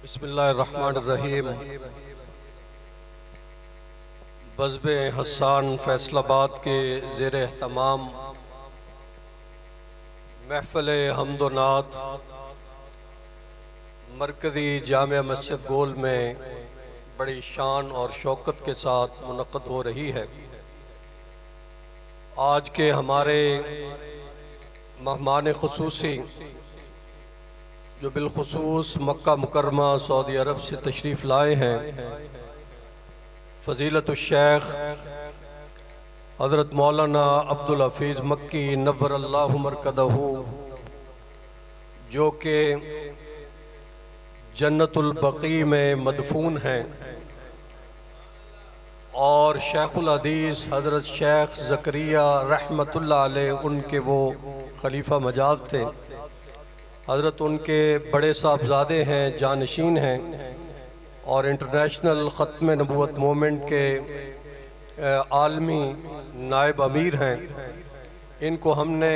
बिस्मिल्लाहिर्रहमानिर्रहीम। बज़्म हसन फैसलाबाद के ज़ेर एहतमाम महफ़िल हम्द व नात मरकज़ी जामिया मस्जिद गोल में बड़ी शान और शौकत के साथ मुनक़्क़द हो रही है। आज के हमारे मेहमान ख़ुसूसी जो बिलखुसूस मक्का मुकरमा सऊदी अरब से तशरीफ़ लाए हैं, फ़ज़ीलतुश शेख हज़रत मौलाना अब्दुल हफीज़ मक्की नव्वरल्लाहु मरकदहू, जो कि जन्नतुल बक़ी में मदफून हैं, और शेखुल हदीस हज़रत शेख ज़करिया रहमतुल्लाह अलैह उनके वो खलीफा मजाज थे। हज़रत उनके बड़े साहबजादे हैं, जानशीन हैं, और इंटरनेशनल ख़त्म नबूवत मूवमेंट के आलमी नायब अमीर हैं। इनको हमने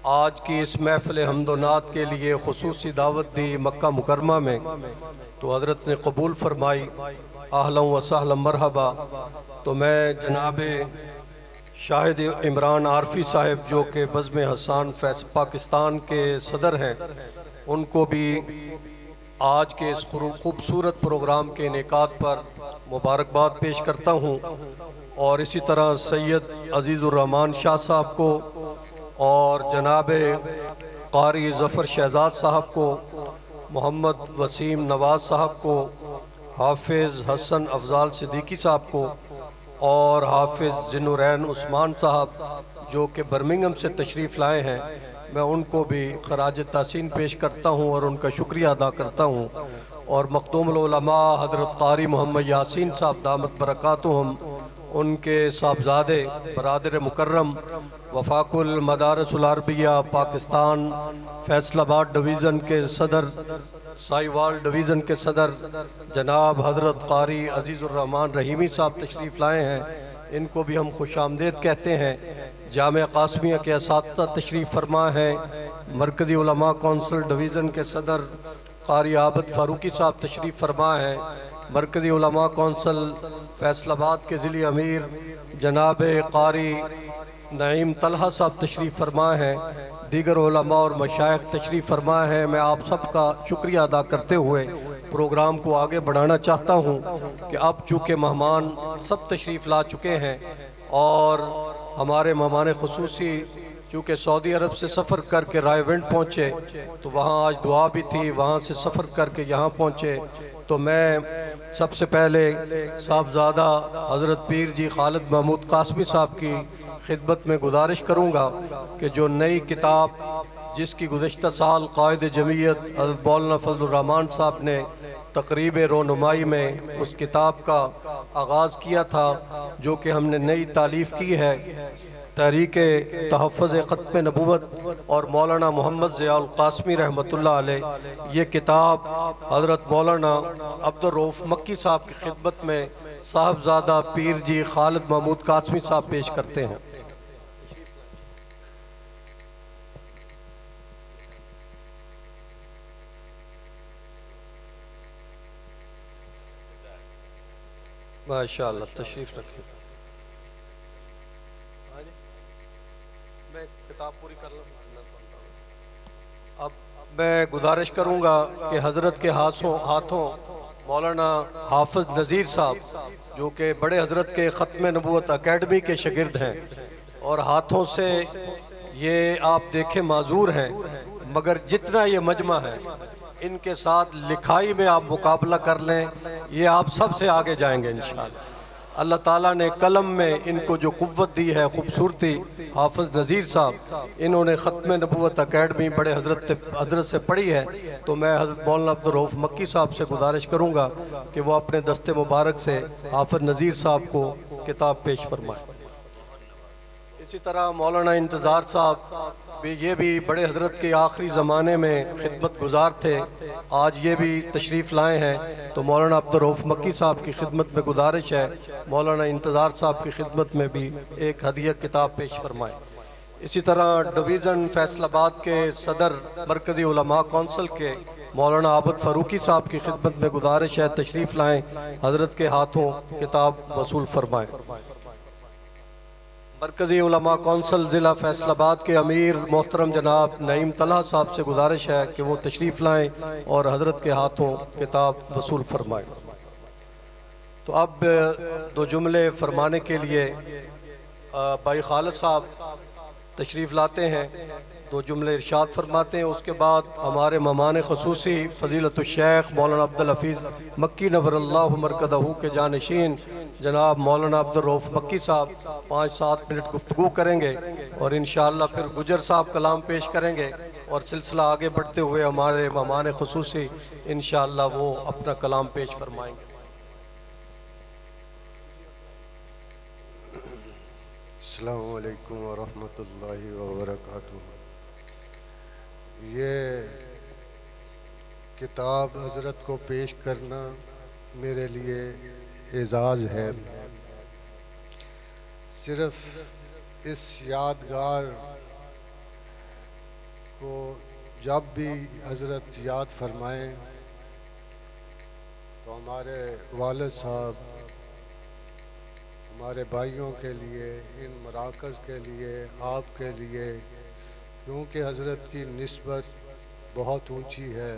आज की इस महफ़िल हम्द व नात के लिए ख़ुसूसी दावत दी मक्का मुकरमा में, तो हज़रत ने कबूल फरमाई। अहलन व सहलन मरहबा। तो मैं जनाब शाहिद इमरान आरफी साहब जो कि बज़्म हसन पाकिस्तान के सदर हैं, उनको भी आज के इस खूबसूरत प्रोग्राम के इनेकाद पर मुबारकबाद पेश करता हूँ, और इसी तरह सैयद अज़ीज़ुर्रहमान शाह साहब को और जनाब क़ारी ज़फ़र शहज़ाद साहब को, मोहम्मद वसीम नवाज़ साहब को, हाफिज़ हसन अफ़ज़ाल सिद्दीकी साहब को, और हाफिज़ ज़िन्नुरैन उस्मान साहब जो कि बर्मिंघम से तशरीफ़ लाए हैं, मैं उनको भी ख़राज तहसीन पेश करता हूँ और उनका शुक्रिया अदा करता हूँ। और मखदूमुल उलमा हज़रत क़ारी मोहम्मद यासीन साहब दामत बरकातुहुम, उनके साहबजादे बरादर मुकर्रम वफ़ाकुल मदारिसुल अरबिया पाकिस्तान फैसलाबाद डिवीज़न के सदर, साहिवाल डिवीज़न के सदर जनाब हज़रत क़ारी अज़ीज़ुर्रहमान रहीमी साहब तशरीफ़ लाए हैं। इनको भी हम खुशामदीद कहते हैं। जामिया क़ासिमिया के असातिज़ा तशरीफ़ फरमा हैं। मरकज़ी उलमा कौंसिल डिवीज़न के सदर क़ारी आबिद फ़ारूकी साहब तशरीफ़ फरमा हैं। मरकज़ी उलमा कौंसिल फैसलाबाद के ज़िली अमीर जनाब क़ारी नईम तलहा साहब तशरीफ़ फरमा हैं। दीगर उलमा और मशाइख तशरीफ़ फरमा है। मैं आप सब का शुक्रिया अदा करते हुए प्रोग्राम को आगे बढ़ाना चाहता हूँ कि अब चूँकि मेहमान सब तशरीफ़ ला चुके हैं और हमारे मेहमान ख़ुसूसी चूँकि सऊदी अरब से सफ़र करके रायविंड पहुँचे, तो वहाँ आज दुआ भी थी, वहाँ से सफ़र करके यहाँ पहुँचे, तो मैं सबसे पहले साहबजादा हज़रत पीर जी खालिद महमूद कासमी साहब की खिदमत में गुजारिश करूँगा कि जो नई किताब जिसकी गुज़श्ता साल कायद जमीयत हज़रत मौलाना फज़लुर्रहमान साहब ने तक़रीब रोनुमाई में उस किताब का आगाज़ किया था, जो कि हमने नई तालीफ़ की है, तहरीक तहफ़्फ़ुज़ ख़त्म नबूवत और मौलाना मोहम्मद ज़ियाउल क़ासिमी रहमतुल्लाह अलैह। ये किताब हज़रत मौलाना अब्दुल रऊफ़ मक्की साहब की खिदमत में साहबजादा पीर जी खालिद महमूद कासमी साहब पेश करते हैं। माशाअल्लाह, तशरीफ़ रखिए। मैं किताब पूरी कर लूँ। अब मैं गुजारिश करूँगा कि हज़रत के हाथों मौलाना हाफिज़ नज़ीर साहब जो कि बड़े हज़रत के ख़त्म नबूवत अकेडमी के शागिर्द हैं, और हाथों से ये आप देखें माजूर हैं, मगर जितना ये मजमा है इनके साथ लिखाई में आप मुकाबला कर लें, ये आप सबसे आगे जाएंगे इंशाअल्लाह। अल्लाह ताला ने कलम में इनको जो कुव्वत दी है, खूबसूरती, हाफिज़ नज़ीर साहब इन्होंने ख़त्म नबूवत अकेडमी बड़े हज़रत से पढ़ी है, तो मैं हज़रत मौलाना अब्दुल रऊफ़ मक्की साहब से गुजारिश करूँगा कि वो अपने दस्ते मुबारक से हाफिज़ नज़ीर साहब को किताब पेश फरमाएँ। इसी तरह मौलाना इंतज़ार साहब ये भी बड़े हज़रत के आखिरी ज़माने में खिदमत गुजार थे, आज ये भी तशरीफ़ लाए हैं, तो मौलाना अब्दुल रऊफ़ मक्की साहब की खिदमत में गुजारिश है मौलाना इंतज़ार साहब की खिदमत में भी एक हदिया किताब पेश फरमाएँ। इसी तरह डिवीज़न फैसलाबाद के सदर मरकज़ी उलमा कौंसिल के मौलाना आबद फ़ारूकी साहब की खिदमत में गुजारिश है तशरीफ़ लाएँ, हज़रत के हाथों किताब वसूल फरमाएँ। मरकज़ी उलमा कौंसल ज़िला फैसलाबाद के अमीर मोहतरम जनाब नईम तलहा साहब से गुजारिश है कि वो तशरीफ़ लाएँ और हज़रत के हाथों किताब वसूल फरमाएँ। तो अब दो जुमले फरमाने के लिए भाई खालिद साहब तशरीफ़ लाते हैं, दो जुमले इरशाद फरमाते हैं। उसके बाद हमारे मेहमान ख़ुसूसी फ़ज़ीलतुल शेख मौलाना अब्दुल हफ़ीज़ मक्की नव्वरल्लाहु मरकज़हू के जानशीन जनाब मौलाना अब्दुल रऊफ़ मक्की साहब 5-7 मिनट गुफ्तगू करेंगे और इंशाअल्लाह फिर गुजर साहब कलाम पेश करेंगे और सिलसिला आगे बढ़ते हुए हमारे मेहमान ख़ुसूसी इंशाअल्लाह वो अपना कलाम पेश फरमाएँगे। अस्सलामु अलैकुम वरहमतुल्लाहि वबरकातुहू। ये किताब हज़रत को पेश करना मेरे लिए एजाज़ है। सिर्फ इस यादगार को जब भी हज़रत याद फरमाएं तो हमारे वालिद साहब, हमारे भाइयों के लिए, इन मराकज़ के लिए, आपके लिए, क्योंकि हज़रत की निस्बत बहुत ऊंची है,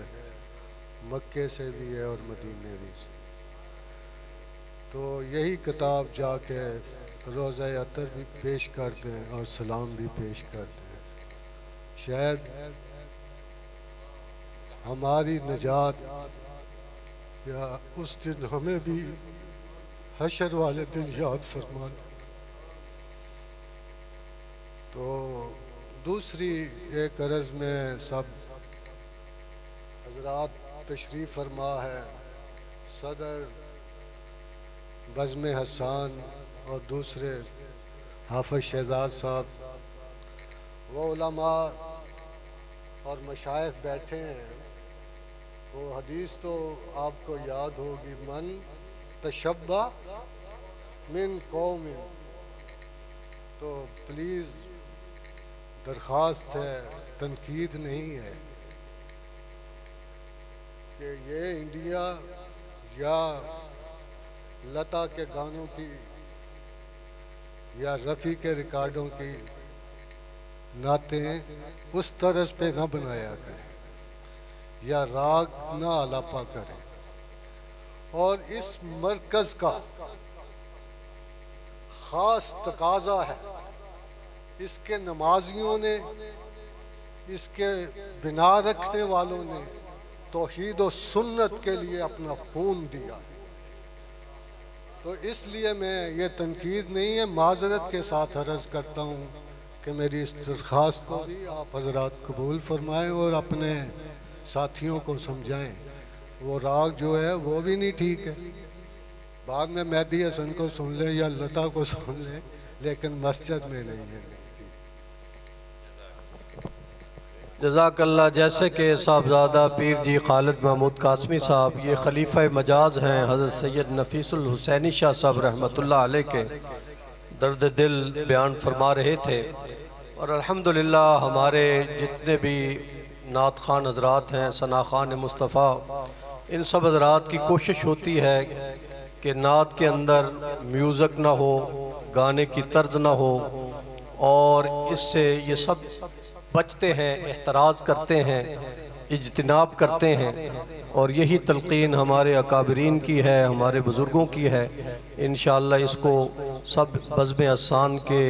मक्के से भी है और मदीने भी से। तो यही किताब जाके रोज़ा अतर भी पेश कर दें और सलाम भी पेश कर दें। शायद हमारी निजात या उस दिन हमें भी हशर वाले दिन याद फरमा। तो दूसरी एक अर्ज़ में सब हज़रात तशरीफ़ फरमा है, सदर बज़्म हसान और दूसरे हाफ़िज़ शहज़ाद साहब, वो उलमा और मशाइख बैठे हैं। वो हदीस तो आपको याद होगी, मन तशब्बा मिन कौमिन। तो प्लीज़ दरख्वास्त है, तनकीद नहीं है कि ये इंडिया या लता के गानों की या रफ़ी के रिकॉर्डों की नातें उस तरह पे ना बनाया करें या राग ना आलापा करें। और इस मरकज़ का ख़ास तकाज़ा है, इसके नमाजियों ने, इसके बिना रखने वालों ने तौहीद और सुन्नत के लिए अपना खून दिया। तो इसलिए मैं ये तनकीद नहीं है, माजरत के साथ अर्ज़ करता हूँ कि मेरी इस दरख्वास्त को भी आप हज़रात कबूल फरमाएँ और अपने साथियों को समझाएँ। वो राग जो है वो भी नहीं ठीक है, बाद में मेहदी हसन को सुन ले या लता को सुन ले, लेकिन मस्जिद में नहीं है। जज़ाकल्लाह। जैसे कि साहबजादा पीर जी खालिद महमूद कासमी साहब ये खलीफा मजाज हैं हज़रत सैयद नफीसुल हुसैनी शाह साहब रहमतुल्लाह अलैह के दर्द दिल बयान फरमा रहे थे। और अल्हम्दुलिल्लाह हमारे जितने भी नात खान हजरात हैं, सना खान मुस्तफ़ा, इन सब हजरात की कोशिश होती है कि नात के अंदर म्यूज़िक ना हो, गाने की तर्ज ना हो, और इससे ये सब बचते हैं, एहतराज़ करते हैं, इज्तिनाब करते हैं। और यही तलक़ीन हमारे अकाबरीन की है, हमारे बुज़ुर्गों की है। इंशाअल्लाह इसको सब बज़्म हसान के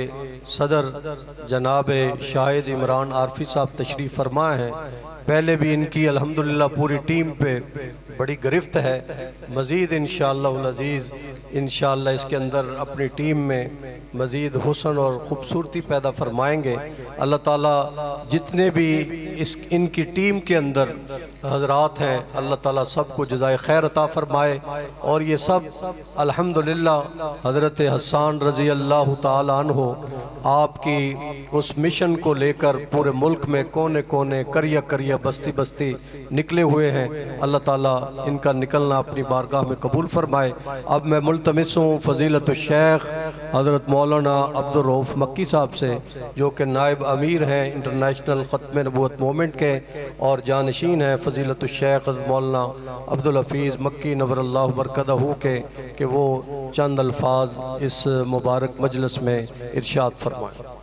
सदर जनाब शाहिद इमरान आरफी साहब तशरीफ़ फरमा हैं। पहले भी इनकी अल्हम्दुलिल्लाह पूरी टीम पे बड़ी गिरफ्त है। मज़ीद इंशाअल्लाह अज़ीज़ इंशाअल्लाह इसके अंदर अपनी टीम में मज़ीद हुस्न और ख़ूबसूरती पैदा फरमाएँगे। अल्लाह ताला जितने भी इस इनकी टीम के अंदर हजरात हैं, अल्लाह ताला सबको जज़ाए खैर अता फरमाए। और ये सब अल्हम्दुलिल्लाह हज़रत हसन रज़ी अल्लाह ताला अन्हो आपकी उस मिशन को लेकर पूरे मुल्क में कोने कोने करिया करिया बस्ती बस्ती निकले हुए हैं। अल्लाह ताला इनका निकलना अपनी बारगाह में कबूल फरमाए। अब मैं मुल्तमिस हूँ फ़ज़ीलत शेख हज़रत मौलाना अब्दुल रऊफ़ मक्की साहब से, जो कि नायब अमीर हैं इंटरनेशनल ख़त्म नबूवत मूवमेंट के और जानशीन हैं फ़ज़ीलत शेख मौलाना अब्दुल हफ़ीज़ मक्की नव्वरल्लाहु बरकतहू के, कि वो चंद अल्फाज इस मुबारक मजलिस में इरशाद फरमाएँ।